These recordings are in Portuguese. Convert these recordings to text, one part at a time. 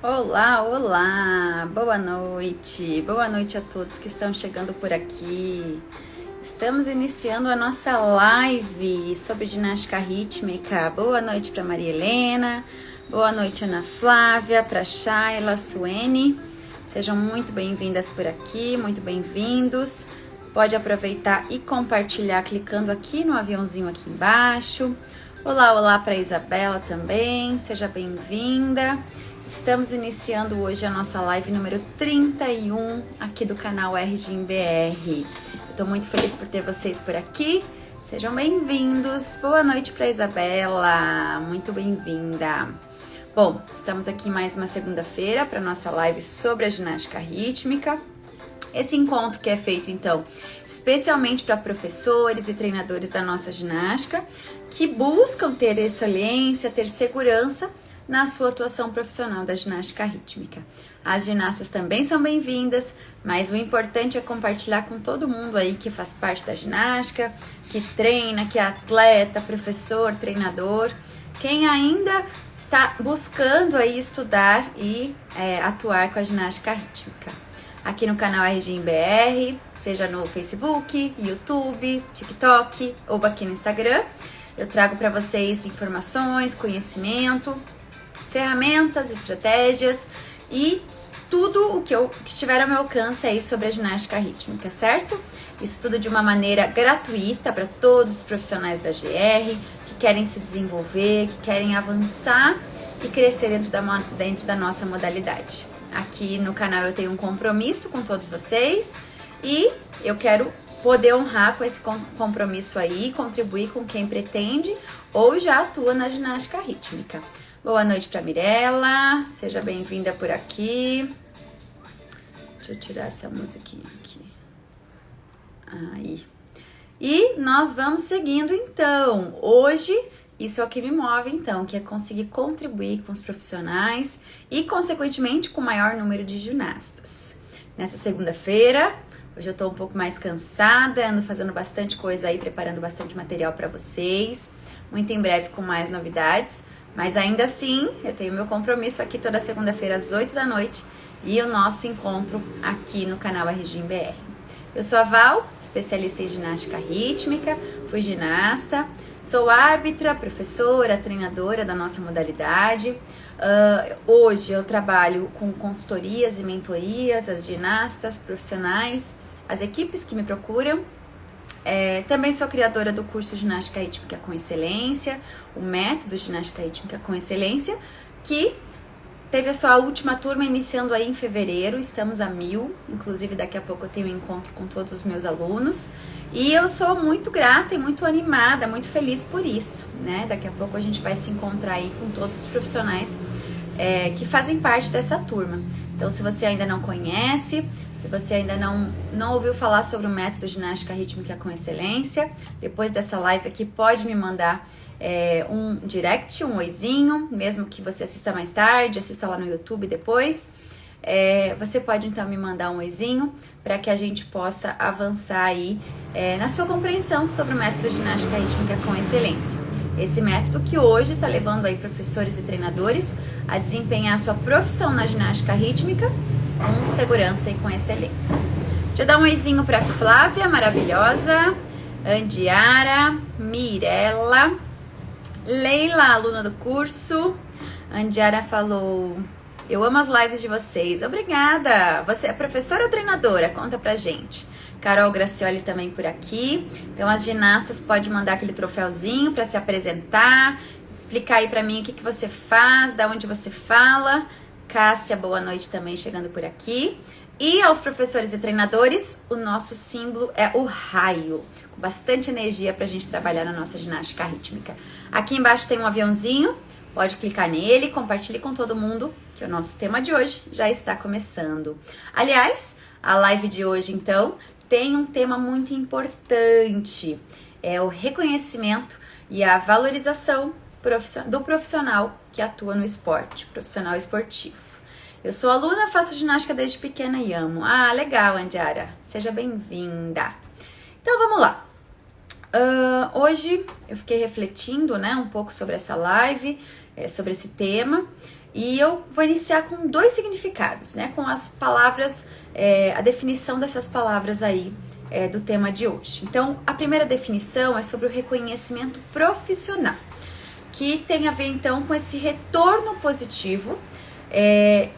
Olá, olá, boa noite a todos que estão chegando por aqui. Estamos iniciando a nossa live sobre ginástica rítmica. Boa noite para Maria Helena, boa noite Ana Flávia, para Shayla, Suene. Sejam muito bem-vindas por aqui, muito bem-vindos. Pode aproveitar e compartilhar clicando aqui no aviãozinho aqui embaixo. Olá, olá para Isabela também, seja bem-vinda. Estamos iniciando hoje a nossa live número 31 aqui do canal RGBR. Estou muito feliz por ter vocês por aqui. Sejam bem-vindos. Boa noite para Isabela. Muito bem-vinda. Bom, estamos aqui mais uma segunda-feira para nossa live sobre a ginástica rítmica. Esse encontro que é feito, então, especialmente para professores e treinadores da nossa ginástica que buscam ter excelência, ter segurança na sua atuação profissional da ginástica rítmica. As ginastas também são bem-vindas, mas o importante é compartilhar com todo mundo aí que faz parte da ginástica, que treina, que é atleta, professor, treinador, quem ainda está buscando aí estudar e atuar com a ginástica rítmica. Aqui no canal RGBR, seja no Facebook, YouTube, TikTok ou aqui no Instagram, eu trago para vocês informações, conhecimento, ferramentas, estratégias e tudo o que estiver ao meu alcance aí sobre a ginástica rítmica, certo? Isso tudo de uma maneira gratuita para todos os profissionais da GR que querem se desenvolver, que querem avançar e crescer dentro da nossa modalidade. Aqui no canal eu tenho um compromisso com todos vocês e eu quero poder honrar com esse compromisso aí, contribuir com quem pretende ou já atua na ginástica rítmica. Boa noite para Mirella, seja bem-vinda por aqui. Deixa eu tirar essa musiquinha aqui. Aí. E nós vamos seguindo então. Hoje, isso é o que me move então, que é conseguir contribuir com os profissionais e, consequentemente, com o maior número de ginastas. Nessa segunda-feira, hoje eu tô um pouco mais cansada, ando fazendo bastante coisa aí, preparando bastante material para vocês. Muito em breve com mais novidades. Mas ainda assim, eu tenho meu compromisso aqui toda segunda-feira às 8 da noite e o nosso encontro aqui no canal RGBR. Eu sou a Val, especialista em ginástica rítmica, fui ginasta, sou árbitra, professora, treinadora da nossa modalidade. Hoje eu trabalho com consultorias e mentorias, as ginastas profissionais, as equipes que me procuram. Também sou criadora do curso Ginástica Rítmica com Excelência, o método Ginástica Rítmica com Excelência, que teve a sua última turma iniciando aí em fevereiro, estamos a 1000, inclusive daqui a pouco eu tenho um encontro com todos os meus alunos, e eu sou muito grata e muito animada, muito feliz por isso, né? Daqui a pouco a gente vai se encontrar aí com todos os profissionais que fazem parte dessa turma. Então, se você ainda não conhece, se você ainda não ouviu falar sobre o método Ginástica Rítmica com Excelência, depois dessa live aqui, pode me mandar um direct, um oizinho, mesmo que você assista mais tarde, assista lá no YouTube depois. Você pode então me mandar um oizinho para que a gente possa avançar aí na sua compreensão sobre o método Ginástica Rítmica com Excelência. Esse método que hoje está levando aí professores e treinadores a desempenhar a sua profissão na ginástica rítmica com segurança e com excelência. Deixa eu dar um oizinho para Flávia, maravilhosa, Andiara, Mirella, Leila, aluna do curso. Andiara falou: eu amo as lives de vocês. Obrigada! Você é professora ou treinadora? Conta pra gente. Carol Gracioli também por aqui. Então as ginastas podem mandar aquele troféuzinho para se apresentar, explicar aí para mim o que você faz, da onde você fala. Cássia, boa noite também chegando por aqui. E aos professores e treinadores, o nosso símbolo é o raio, com bastante energia para a gente trabalhar na nossa ginástica rítmica. Aqui embaixo tem um aviãozinho, pode clicar nele, compartilhe com todo mundo, que o nosso tema de hoje já está começando. Aliás, a live de hoje então tem um tema muito importante, é o reconhecimento e a valorização do profissional que atua no esporte, profissional esportivo. Eu sou aluna, faço ginástica desde pequena e amo. Ah, legal, Andiara, seja bem-vinda. Então vamos lá. Hoje eu fiquei refletindo, né, um pouco sobre essa live, sobre esse tema. E eu vou iniciar com 2 significados, né? Com as palavras, a definição dessas palavras aí do tema de hoje. Então, a primeira definição é sobre o reconhecimento profissional, que tem a ver então com esse retorno positivo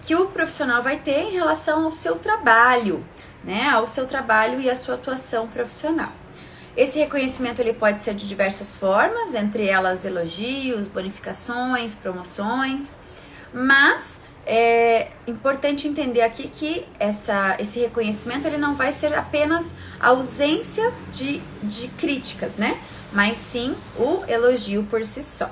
que o profissional vai ter em relação ao seu trabalho, né? Ao seu trabalho e à sua atuação profissional. Esse reconhecimento ele pode ser de diversas formas, entre elas elogios, bonificações, promoções, mas é importante entender aqui que esse reconhecimento ele não vai ser apenas a ausência de críticas, né? Mas sim o elogio por si só.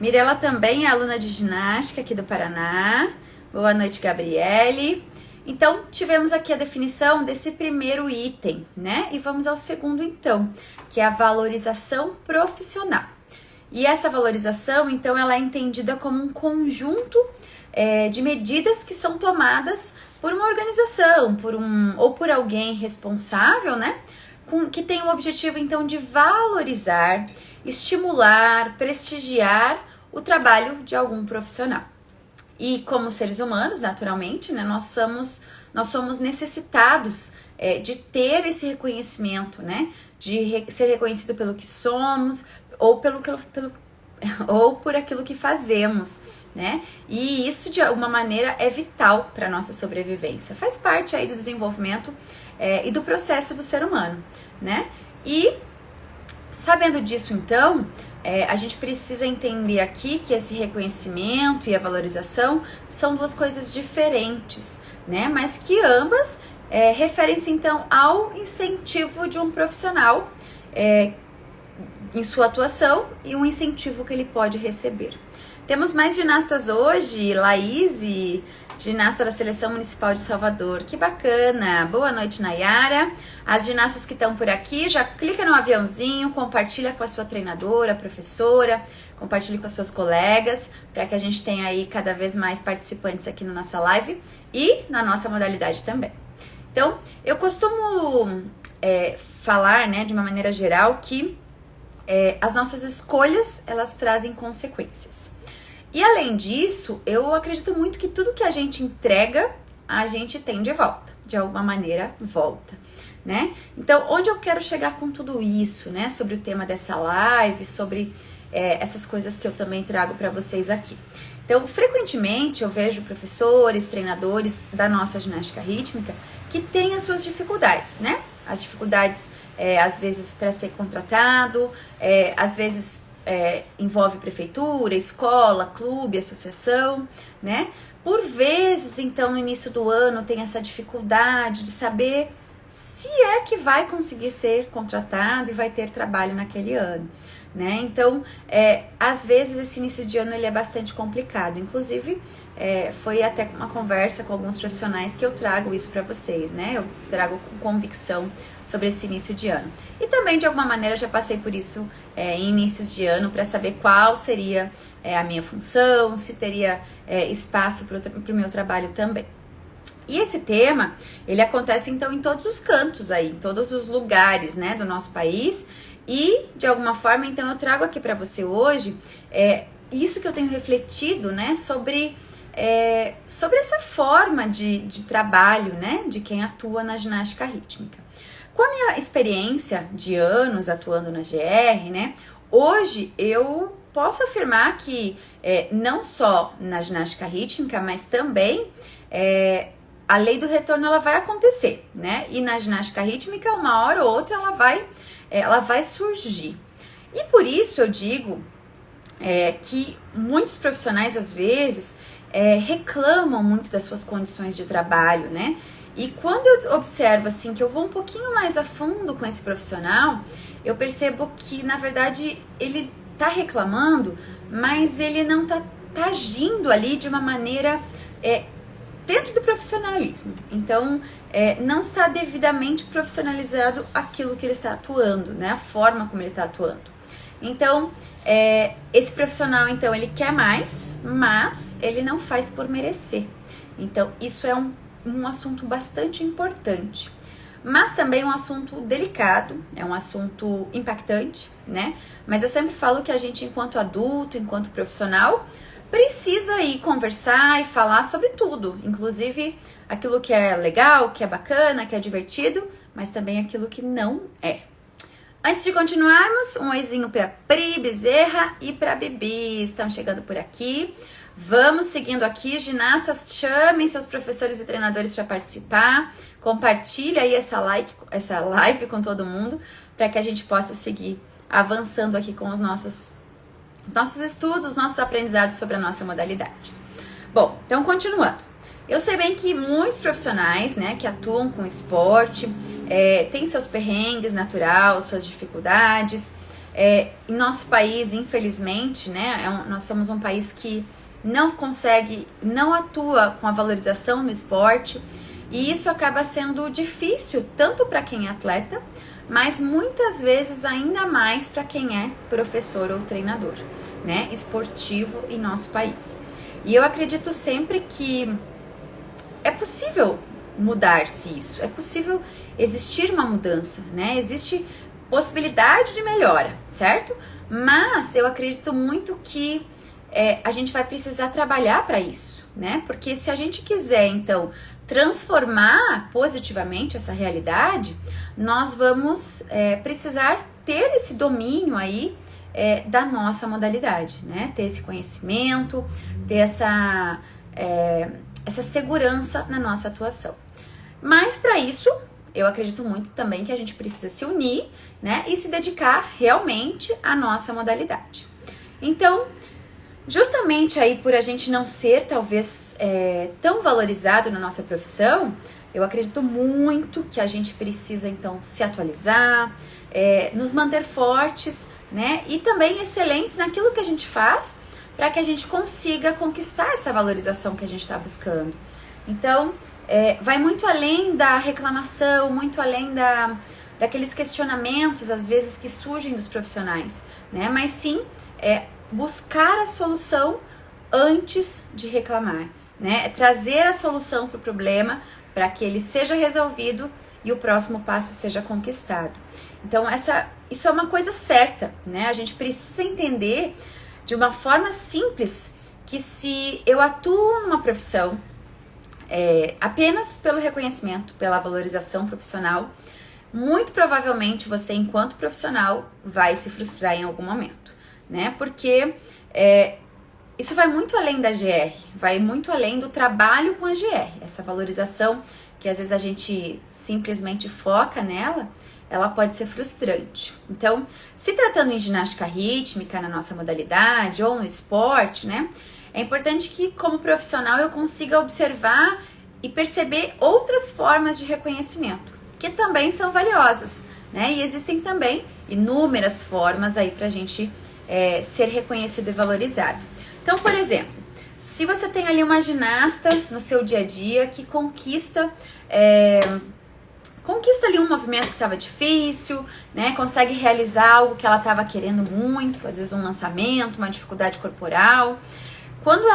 Mirela também é aluna de ginástica aqui do Paraná. Boa noite, Gabriele. Então, tivemos aqui a definição desse primeiro item, né? E vamos ao segundo, então, que é a valorização profissional. E essa valorização, então, ela é entendida como um conjunto de medidas que são tomadas por uma organização, ou por alguém responsável, né? Que tem o objetivo, então, de valorizar, estimular, prestigiar o trabalho de algum profissional. E como seres humanos, naturalmente, né, nós somos necessitados de ter esse reconhecimento, né, de ser reconhecido pelo que somos ou ou por aquilo que fazemos, né? E isso de alguma maneira é vital para nossa sobrevivência. Faz parte aí do desenvolvimento e do processo do ser humano, né? E sabendo disso, então, a gente precisa entender aqui que esse reconhecimento e a valorização são 2 coisas diferentes, né? Mas que ambas referem-se, então, ao incentivo de um profissional em sua atuação e um incentivo que ele pode receber. Temos mais ginastas hoje, Laís, ginasta da Seleção Municipal de Salvador. Que bacana! Boa noite, Nayara. As ginastas que estão por aqui, já clica no aviãozinho, compartilha com a sua treinadora, professora, compartilhe com as suas colegas, para que a gente tenha aí cada vez mais participantes aqui na nossa live e na nossa modalidade também. Então, eu costumo falar, né, de uma maneira geral, que as nossas escolhas, elas trazem consequências. E além disso, eu acredito muito que tudo que a gente entrega, a gente tem de volta. De alguma maneira, volta, né? Então, onde eu quero chegar com tudo isso, né? Sobre o tema dessa live, sobre essas coisas que eu também trago para vocês aqui. Então, frequentemente eu vejo professores, treinadores da nossa ginástica rítmica que têm as suas dificuldades, né? As dificuldades, às vezes, para ser contratado, às vezes envolve prefeitura, escola, clube, associação, né? Por vezes, então, no início do ano tem essa dificuldade de saber se é que vai conseguir ser contratado e vai ter trabalho naquele ano, né? Então, às vezes esse início de ano ele é bastante complicado. Inclusive, foi até uma conversa com alguns profissionais que eu trago isso para vocês, né? Eu trago com convicção sobre esse início de ano. E também, de alguma maneira, já passei por isso em inícios de ano para saber qual seria a minha função, se teria espaço para o meu trabalho também. E esse tema, ele acontece então em todos os cantos aí, em todos os lugares, né, do nosso país. E, de alguma forma, então, eu trago aqui para você hoje isso que eu tenho refletido, né, sobre essa forma de trabalho, né, de quem atua na ginástica rítmica. Com a minha experiência de anos atuando na GR, né, hoje eu posso afirmar que não só na ginástica rítmica, mas também a lei do retorno ela vai acontecer, né? E na ginástica rítmica, uma hora ou outra, ela vai surgir. E por isso eu digo que muitos profissionais, às vezes, reclamam muito das suas condições de trabalho, né? E quando eu observo, assim, que eu vou um pouquinho mais a fundo com esse profissional, eu percebo que, na verdade, ele tá reclamando, mas ele não tá agindo ali de uma maneira dentro do profissionalismo. Então, não está devidamente profissionalizado aquilo que ele está atuando, né? A forma como ele está atuando. Então, esse profissional, então, ele quer mais, mas ele não faz por merecer. Então, isso é um assunto bastante importante. Mas também é um assunto delicado, é um assunto impactante, né? Mas eu sempre falo que a gente, enquanto adulto, enquanto profissional, precisa ir conversar e falar sobre tudo, inclusive aquilo que é legal, que é bacana, que é divertido, mas também aquilo que não é. Antes de continuarmos, um oizinho para Pri Bezerra e para Bibi, estão chegando por aqui. Vamos seguindo aqui, ginastas, chamem seus professores e treinadores para participar. Compartilha aí essa live com todo mundo, para que a gente possa seguir avançando aqui com os nossos estudos, os nossos aprendizados sobre a nossa modalidade. Bom, então continuando. Eu sei bem que muitos profissionais, né, que atuam com esporte, têm seus perrengues natural, suas dificuldades. Em nosso país, infelizmente, né, nós somos um país que não atua com a valorização no esporte, e isso acaba sendo difícil tanto para quem é atleta, mas muitas vezes ainda mais para quem é professor ou treinador, né, esportivo em nosso país. E eu acredito sempre que é possível mudar-se isso, é possível existir uma mudança, né? Existe possibilidade de melhora, certo? Mas eu acredito muito que a gente vai precisar trabalhar para isso, né? Porque se a gente quiser, então, transformar positivamente essa realidade, nós vamos precisar ter esse domínio aí da nossa modalidade, né? Ter esse conhecimento, ter essa segurança na nossa atuação. Mas para isso, eu acredito muito também que a gente precisa se unir, né, e se dedicar realmente à nossa modalidade. Então, justamente aí por a gente não ser talvez tão valorizado na nossa profissão, eu acredito muito que a gente precisa então se atualizar, nos manter fortes, né, e também excelentes naquilo que a gente faz, para que a gente consiga conquistar essa valorização que a gente está buscando. Então, vai muito além da reclamação, muito além daqueles questionamentos, às vezes, que surgem dos profissionais, né? Mas sim, buscar a solução antes de reclamar, né? Trazer a solução para o problema, para que ele seja resolvido e o próximo passo seja conquistado. Então, isso é uma coisa certa, né? A gente precisa entender de uma forma simples, que se eu atuo numa profissão apenas pelo reconhecimento, pela valorização profissional, muito provavelmente você, enquanto profissional, vai se frustrar em algum momento, né? Porque isso vai muito além da GR, vai muito além do trabalho com a GR. Essa valorização que às vezes a gente simplesmente foca nela, ela pode ser frustrante. Então, se tratando em ginástica rítmica, na nossa modalidade, ou no esporte, né, é importante que, como profissional, eu consiga observar e perceber outras formas de reconhecimento, que também são valiosas, né, e existem também inúmeras formas aí pra gente ser reconhecido e valorizado. Então, por exemplo, se você tem ali uma ginasta no seu dia a dia que conquista ali um movimento que estava difícil, né? Consegue realizar algo que ela estava querendo muito, às vezes um lançamento, uma dificuldade corporal. Quando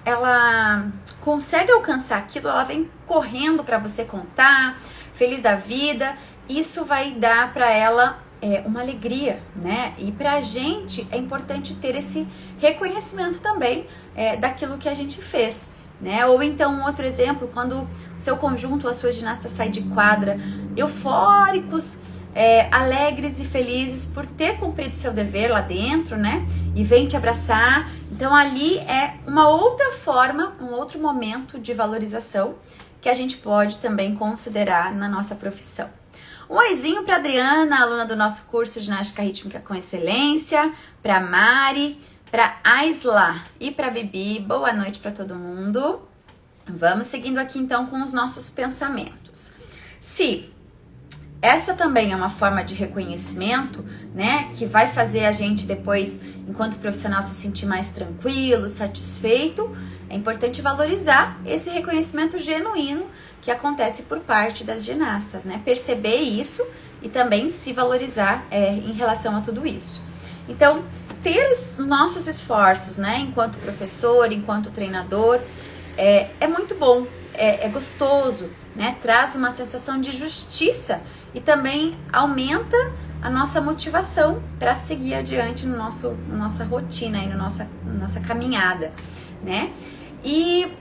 ela consegue alcançar aquilo, ela vem correndo para você contar, feliz da vida. Isso vai dar para ela uma alegria, né? E para a gente é importante ter esse reconhecimento também daquilo que a gente fez, né? Ou então um outro exemplo, quando o seu conjunto, a sua ginasta sai de quadra eufóricos, alegres e felizes por ter cumprido seu dever lá dentro, né? E vem te abraçar. Então ali é uma outra forma, um outro momento de valorização que a gente pode também considerar na nossa profissão. Um oizinho para Adriana, aluna do nosso curso de Ginástica Rítmica com Excelência, para Mari, para Aisla e para Bibi. Boa noite para todo mundo. Vamos seguindo aqui então com os nossos pensamentos. Se essa também é uma forma de reconhecimento, né, que vai fazer a gente depois, enquanto profissional, se sentir mais tranquilo, satisfeito, é importante valorizar esse reconhecimento genuíno que acontece por parte das ginastas, né? Perceber isso e também se valorizar em relação a tudo isso. Então, ter os nossos esforços, né, enquanto professor, enquanto treinador, é muito bom, é gostoso, né? Traz uma sensação de justiça e também aumenta a nossa motivação para seguir adiante na nossa rotina, aí, no nossa caminhada, né? E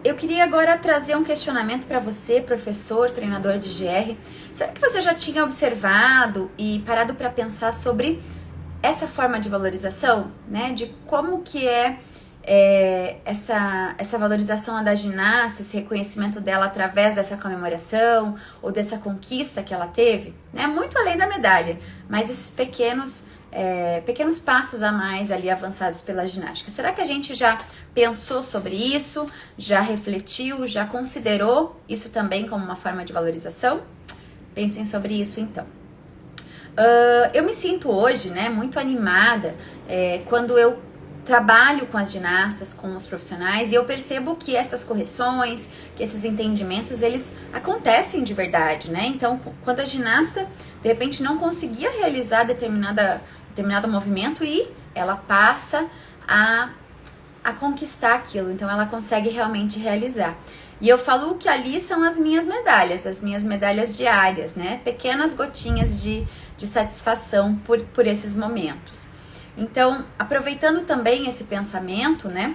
eu queria agora trazer um questionamento para você, professor, treinador de GR. Será que você já tinha observado e parado para pensar sobre essa forma de valorização, né? De como que essa valorização da ginasta, esse reconhecimento dela através dessa comemoração ou dessa conquista que ela teve, né? Muito além da medalha, mas esses pequenos passos a mais ali avançados pela ginástica. Será que a gente já pensou sobre isso, já refletiu, já considerou isso também como uma forma de valorização? Pensem sobre isso então. Eu me sinto hoje, né, muito animada quando eu trabalho com as ginastas, com os profissionais, e eu percebo que essas correções, que esses entendimentos, eles acontecem de verdade, né? Então, quando a ginasta, de repente, não conseguia realizar determinado movimento e ela passa a conquistar aquilo, então ela consegue realmente realizar. E eu falo que ali são as minhas medalhas diárias, né? Pequenas gotinhas de satisfação por esses momentos. Então, aproveitando também esse pensamento, né?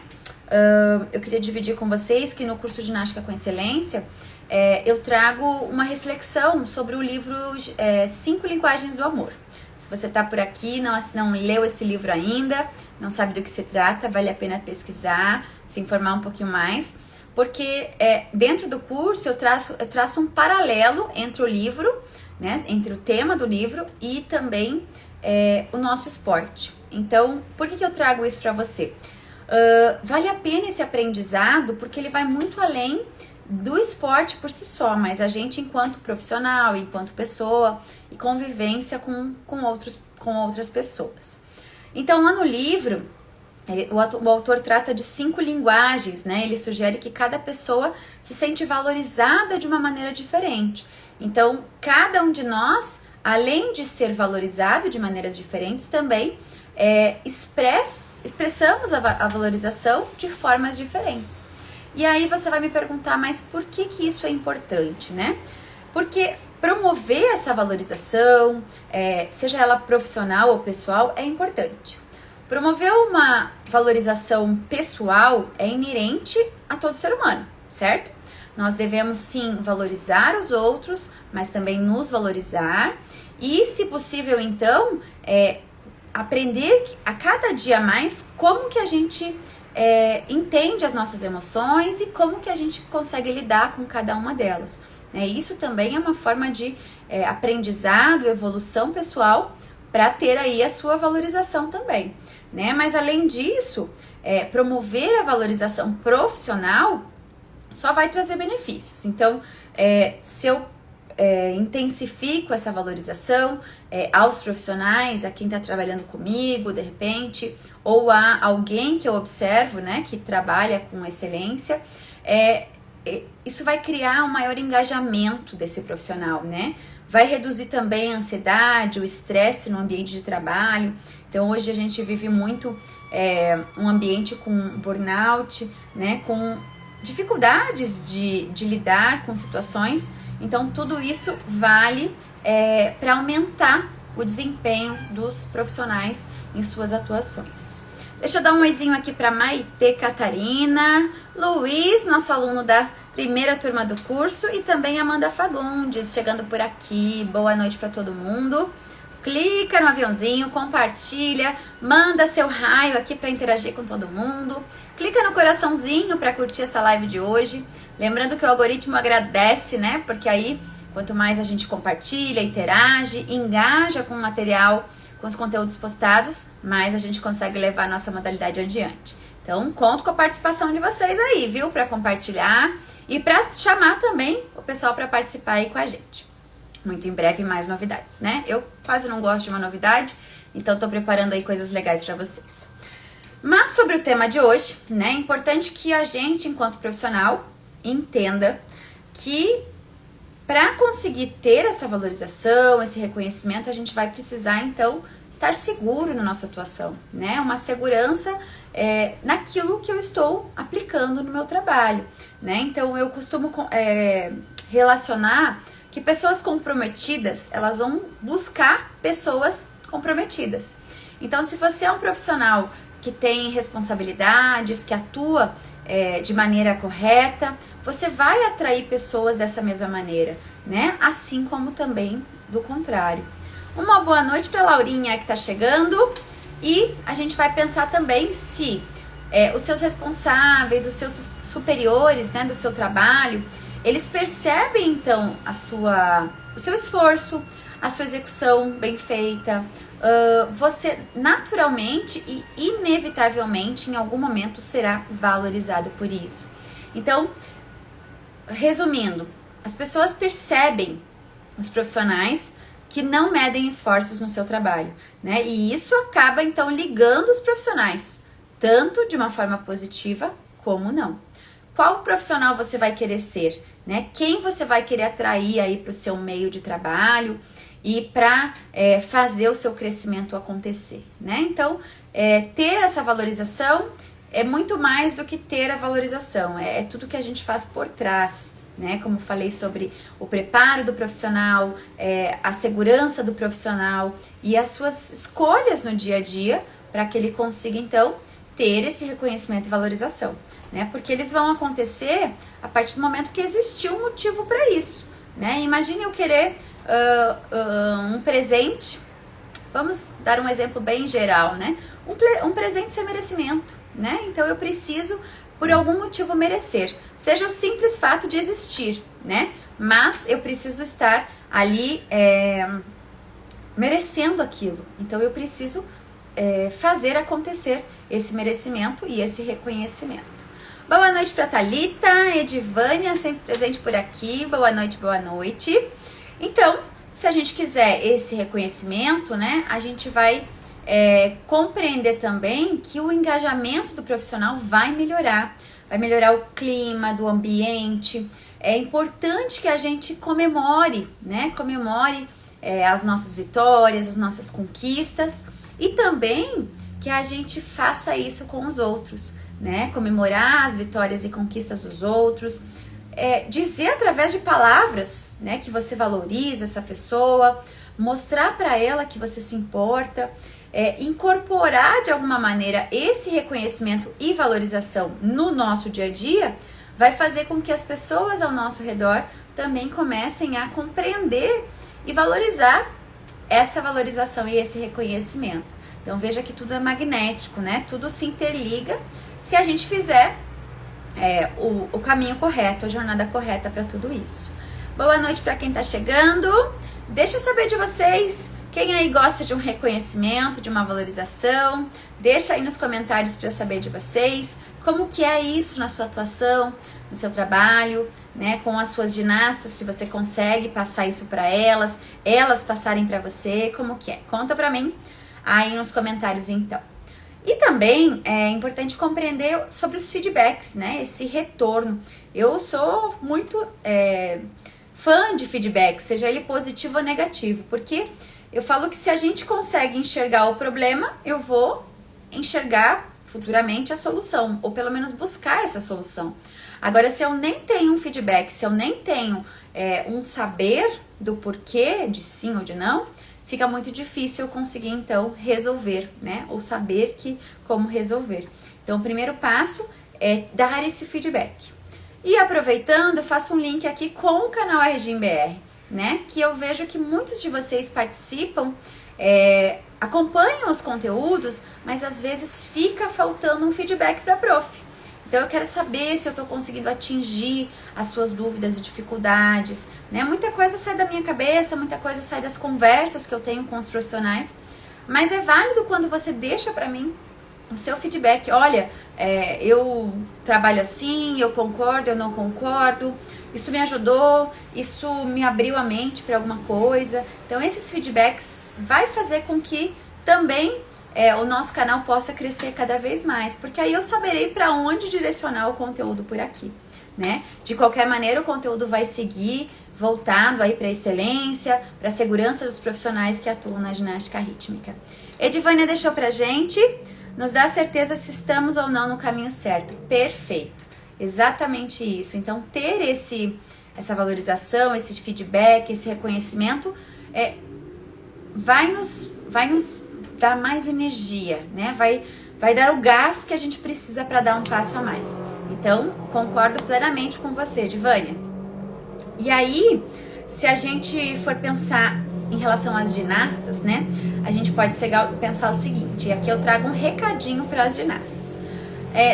Eu queria dividir com vocês que no curso Ginástica com Excelência, eu trago uma reflexão sobre o livro 5 Linguagens do Amor. Se você está por aqui, não leu esse livro ainda, não sabe do que se trata, vale a pena pesquisar, se informar um pouquinho mais, porque dentro do curso eu traço um paralelo entre o livro, né, entre o tema do livro e também o nosso esporte. Então, por que eu trago isso para você? Vale a pena esse aprendizado porque ele vai muito além do esporte por si só, mas a gente enquanto profissional, enquanto pessoa e convivência com outras pessoas. Então, lá no livro, o autor trata de 5 linguagens, né? Ele sugere que cada pessoa se sente valorizada de uma maneira diferente. Então, cada um de nós, além de ser valorizado de maneiras diferentes, também expressamos a valorização de formas diferentes. E aí você vai me perguntar, mas por que isso é importante, né? Porque promover essa valorização, seja ela profissional ou pessoal, é importante. Promover uma valorização pessoal é inerente a todo ser humano, certo? Nós devemos sim valorizar os outros, mas também nos valorizar e, se possível, então, aprender a cada dia mais como que a gente entende as nossas emoções e como que a gente consegue lidar com cada uma delas. Isso também é uma forma de aprendizado, evolução pessoal para ter aí a sua valorização também, né? Mas além disso, promover a valorização profissional só vai trazer benefícios. Então, se eu intensifico essa valorização aos profissionais, a quem está trabalhando comigo, de repente, ou a alguém que eu observo, né, que trabalha com excelência, isso vai criar um maior engajamento desse profissional, né? Vai reduzir também a ansiedade, o estresse no ambiente de trabalho. Então, hoje a gente vive muito um ambiente com burnout, né, com dificuldades de lidar com situações. Então, tudo isso vale para aumentar o desempenho dos profissionais em suas atuações. Deixa eu dar um oizinho aqui para Maite Catarina, Luiz, nosso aluno da primeira turma do curso, e também Amanda Fagundes, chegando por aqui. Boa noite para todo mundo. Clica no aviãozinho, compartilha, manda seu raio aqui para interagir com todo mundo. Clica no coraçãozinho para curtir essa live de hoje. Lembrando que o algoritmo agradece, né? Porque aí, quanto mais a gente compartilha, interage, engaja com o material, com os conteúdos postados, mais a gente consegue levar a nossa modalidade adiante. Então, conto com a participação de vocês aí, viu? Para compartilhar e para chamar também o pessoal para participar aí com a gente. Muito em breve mais novidades, né? Eu quase não gosto de uma novidade, então tô preparando aí coisas legais para vocês. Mas sobre o tema de hoje, né? É importante que a gente, enquanto profissional, entenda que para conseguir ter essa valorização, esse reconhecimento, a gente vai precisar, então, estar seguro na nossa atuação, né? Uma segurança naquilo que eu estou aplicando no meu trabalho, né? Então, eu costumo relacionar que pessoas comprometidas, elas vão buscar pessoas comprometidas. Então, se você é um profissional que tem responsabilidades, que atua de maneira correta, você vai atrair pessoas dessa mesma maneira, né? Assim como também do contrário. Uma boa noite para Laurinha que está chegando, e a gente vai pensar também se os seus responsáveis, os seus superiores, né, do seu trabalho, eles percebem então o seu esforço, a sua execução bem feita. Você naturalmente e inevitavelmente em algum momento será valorizado por isso. Então, resumindo, as pessoas percebem, os profissionais, que não medem esforços no seu trabalho, né? E isso acaba então ligando os profissionais, tanto de uma forma positiva como não. Qual profissional você vai querer ser, né? Quem você vai querer atrair aí para o seu meio de trabalho e para fazer o seu crescimento acontecer, né? Então, ter essa valorização é muito mais do que ter a valorização, é tudo que a gente faz por trás, né? Como falei sobre o preparo do profissional, a segurança do profissional e as suas escolhas no dia a dia para que ele consiga então ter esse reconhecimento e valorização, né? Porque eles vão acontecer a partir do momento que existiu um motivo para isso, né? Imagine eu querer um presente, vamos dar um exemplo bem geral, né? Um presente sem merecimento, né? Então eu preciso por algum motivo merecer, seja o simples fato de existir, né? Mas eu preciso estar ali merecendo aquilo, então eu preciso fazer acontecer esse merecimento e esse reconhecimento. Boa noite para Thalita, Edivânia, sempre presente por aqui, boa noite, boa noite. Então, se a gente quiser esse reconhecimento, né, a gente vai compreender também que o engajamento do profissional vai melhorar o clima do ambiente. É importante que a gente comemore, né? Comemore as nossas vitórias, as nossas conquistas, e também que a gente faça isso com os outros, né? Comemorar as vitórias e conquistas dos outros, dizer através de palavras, né, que você valoriza essa pessoa, mostrar para ela que você se importa. Incorporar de alguma maneira esse reconhecimento e valorização no nosso dia a dia vai fazer com que as pessoas ao nosso redor também comecem a compreender e valorizar essa valorização e esse reconhecimento. Então veja que tudo é magnético, né? Tudo se interliga se a gente fizer o caminho correto, a jornada correta para tudo isso. Boa noite para quem está chegando. Deixa eu saber de vocês. Quem aí gosta de um reconhecimento, de uma valorização? Deixa aí nos comentários para eu saber de vocês. Como que é isso na sua atuação, no seu trabalho, né? Com as suas ginastas, se você consegue passar isso para elas passarem para você, como que é? Conta para mim aí nos comentários então. E também é importante compreender sobre os feedbacks, né? Esse retorno. Eu sou muito fã de feedback, seja ele positivo ou negativo, porque eu falo que se a gente consegue enxergar o problema, eu vou enxergar futuramente a solução, ou pelo menos buscar essa solução. Agora, se eu nem tenho um feedback, se eu nem tenho um saber do porquê de sim ou de não, fica muito difícil eu conseguir, então, resolver, né? Ou saber como resolver. Então, o primeiro passo é dar esse feedback. E aproveitando, eu faço um link aqui com o canal RGMBR, né? Que eu vejo que muitos de vocês participam, acompanham os conteúdos, mas às vezes fica faltando um feedback para a prof. Então eu quero saber se eu estou conseguindo atingir as suas dúvidas e dificuldades, né? Muita coisa sai da minha cabeça, muita coisa sai das conversas que eu tenho com os profissionais, mas é válido quando você deixa para mim o seu feedback. Olha, eu trabalho assim, eu concordo, eu não concordo, isso me ajudou, isso me abriu a mente para alguma coisa. Então esses feedbacks vai fazer com que também o nosso canal possa crescer cada vez mais, porque aí eu saberei para onde direcionar o conteúdo por aqui, né? De qualquer maneira, o conteúdo vai seguir voltado aí para a excelência, para a segurança dos profissionais que atuam na ginástica rítmica. Edivânia deixou pra gente, nos dá certeza se estamos ou não no caminho certo. Perfeito, exatamente isso. Então, ter essa valorização, esse feedback, esse reconhecimento, vai nos dar mais energia, né? Vai vai dar o gás que a gente precisa para dar um passo a mais. Então, concordo plenamente com você, Divânia. E aí, se a gente for pensar em relação às ginastas, né? A gente pode pensar o seguinte, e aqui eu trago um recadinho para as ginastas.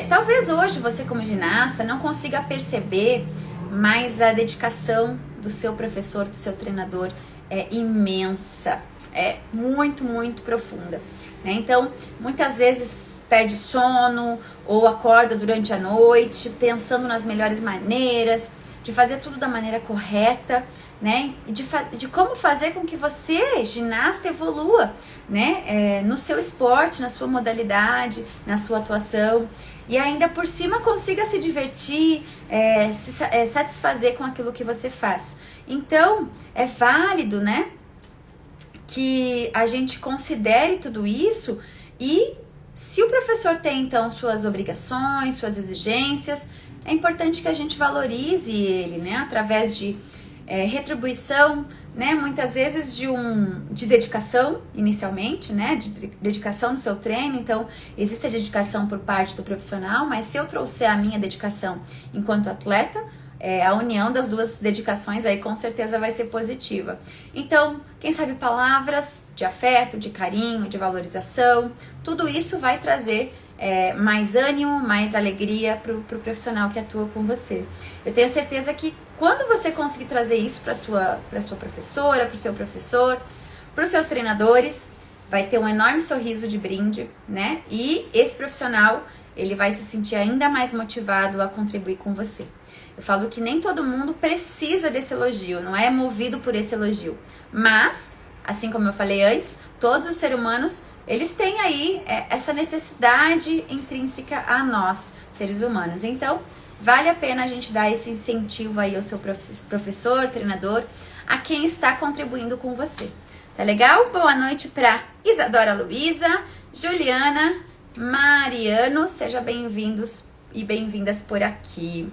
Talvez hoje você como ginasta não consiga perceber, mas a dedicação do seu professor, do seu treinador é imensa, é muito, muito profunda, né? Então, muitas vezes perde sono ou acorda durante a noite pensando nas melhores maneiras de fazer tudo da maneira correta, né? E de como fazer com que você, ginasta, evolua, né? No seu esporte, na sua modalidade, na sua atuação. E ainda por cima consiga se divertir, se satisfazer com aquilo que você faz. Então, é válido, né? Que a gente considere tudo isso e se o professor tem, então, suas obrigações, suas exigências, é importante que a gente valorize ele, né? Através de retribuição, né? Muitas vezes de dedicação, inicialmente, né? De dedicação no seu treino. Então, existe a dedicação por parte do profissional, mas se eu trouxer a minha dedicação enquanto atleta, a união das duas dedicações aí com certeza vai ser positiva. Então, quem sabe palavras de afeto, de carinho, de valorização, tudo isso vai trazer mais ânimo, mais alegria para o profissional que atua com você. Eu tenho certeza que quando você conseguir trazer isso para sua professora, para o seu professor, para os seus treinadores, vai ter um enorme sorriso de brinde, né? E esse profissional, ele vai se sentir ainda mais motivado a contribuir com você. Eu falo que nem todo mundo precisa desse elogio, não é movido por esse elogio. Mas, assim como eu falei antes, todos os seres humanos, eles têm aí essa necessidade intrínseca a nós, seres humanos. Então, vale a pena a gente dar esse incentivo aí ao seu professor, treinador, a quem está contribuindo com você. Tá legal? Boa noite para Isadora Luiza, Juliana, Mariano, sejam bem-vindos e bem-vindas por aqui.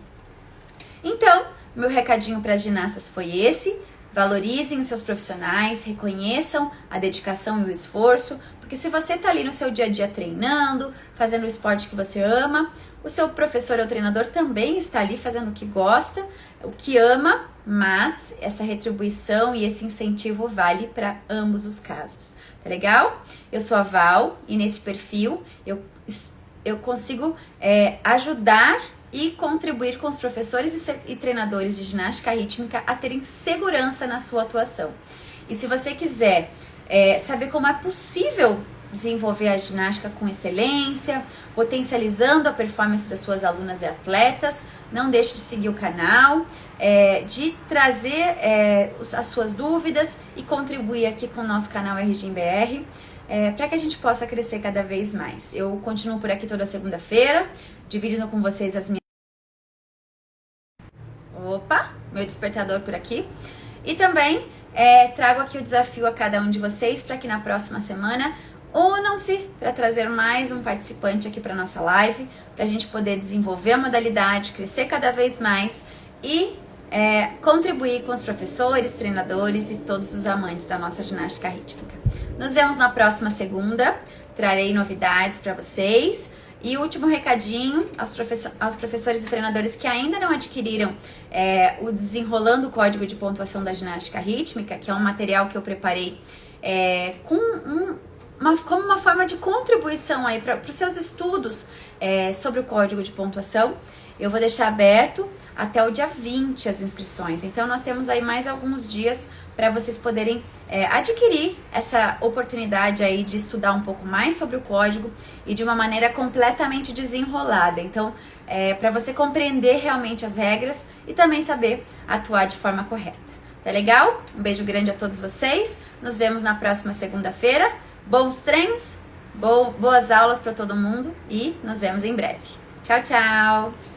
Então, meu recadinho para as ginastas foi esse. Valorizem os seus profissionais, reconheçam a dedicação e o esforço, porque se você está ali no seu dia a dia treinando, fazendo o esporte que você ama, o seu professor ou treinador também está ali fazendo o que gosta, o que ama, mas essa retribuição e esse incentivo vale para ambos os casos. Tá legal? Eu sou a Val e nesse perfil eu consigo ajudar e contribuir com os professores e treinadores de ginástica rítmica a terem segurança na sua atuação. E se você quiser saber como é possível desenvolver a ginástica com excelência, potencializando a performance das suas alunas e atletas, não deixe de seguir o canal, de trazer as suas dúvidas e contribuir aqui com o nosso canal RGBR, para que a gente possa crescer cada vez mais. Eu continuo por aqui toda segunda-feira, dividindo com vocês as minhas... Opa, meu despertador por aqui. E também trago aqui o desafio a cada um de vocês para que na próxima semana unam-se para trazer mais um participante aqui para nossa live, para a gente poder desenvolver a modalidade, crescer cada vez mais e contribuir com os professores, treinadores e todos os amantes da nossa ginástica rítmica. Nos vemos na próxima segunda, trarei novidades para vocês. E o último recadinho aos professores e treinadores que ainda não adquiriram o Desenrolando o Código de Pontuação da Ginástica Rítmica, que é um material que eu preparei como uma forma de contribuição aí para os seus estudos sobre o Código de Pontuação. Eu vou deixar aberto até o dia 20 as inscrições. Então, nós temos aí mais alguns dias para vocês poderem adquirir essa oportunidade aí de estudar um pouco mais sobre o código e de uma maneira completamente desenrolada. Então, para você compreender realmente as regras e também saber atuar de forma correta. Tá legal? Um beijo grande a todos vocês. Nos vemos na próxima segunda-feira. Bons treinos, boas aulas para todo mundo e nos vemos em breve. Tchau, tchau!